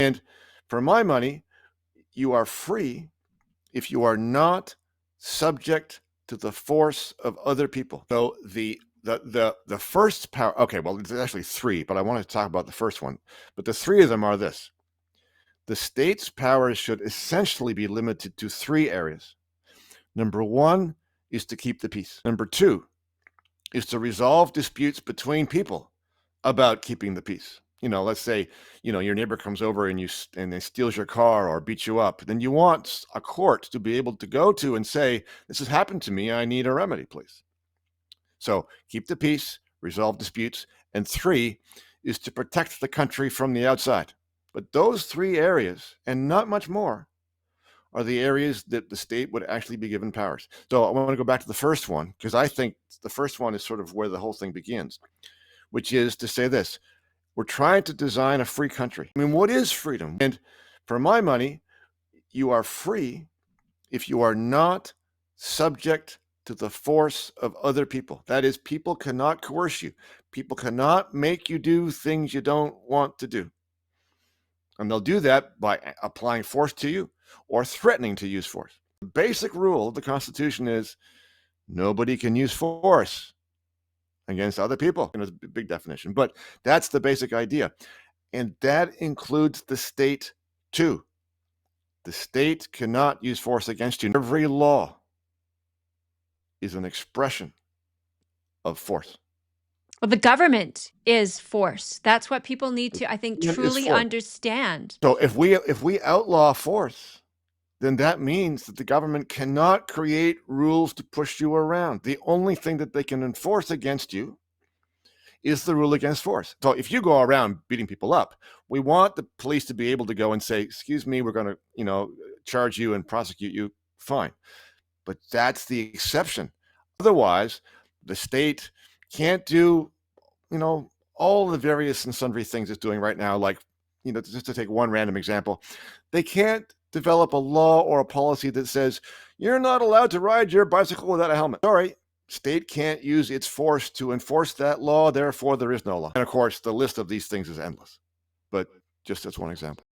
And for my money, you are free if you are not subject to the force of other people. So the first power, okay, well, there's actually three, but I want to talk about the first one. But the three of them are this. The state's powers should essentially be limited to three areas. Number one is to keep the peace. Number two is to resolve disputes between people about keeping the peace. Let's say, your neighbor comes over and they steals your car or beats you up. Then you want a court to be able to go to and say, this has happened to me. I need a remedy, please. So keep the peace, resolve disputes. And three is to protect the country from the outside. But those three areas, and not much more, are the areas that the state would actually be given powers. So I want to go back to the first one, because I think the first one is sort of where the whole thing begins, which is to say this. We're trying to design a free country. I mean, what is freedom? And for my money, you are free if you are not subject to the force of other people. That is, people cannot coerce you. People cannot make you do things you don't want to do. And they'll do that by applying force to you or threatening to use force. The basic rule of the Constitution is nobody can use force against other people. It's a big definition, but that's the basic idea. And that includes the state too. The state cannot use force against you. Every law is an expression of force. Well, the government is force. That's what people need to, I think, truly understand. So if we outlaw force, then that means that the government cannot create rules to push you around. The only thing that they can enforce against you is the rule against force. So if you go around beating people up, we want the police to be able to go and say, excuse me, we're going to, charge you and prosecute you. Fine. But that's the exception. Otherwise, the state can't do, all the various and sundry things it's doing right now. Like, just to take one random example, they can't develop a law or a policy that says you're not allowed to ride your bicycle without a helmet. Sorry, state can't use its force to enforce that law. Therefore, there is no law. And of course, the list of these things is endless. But just as one example.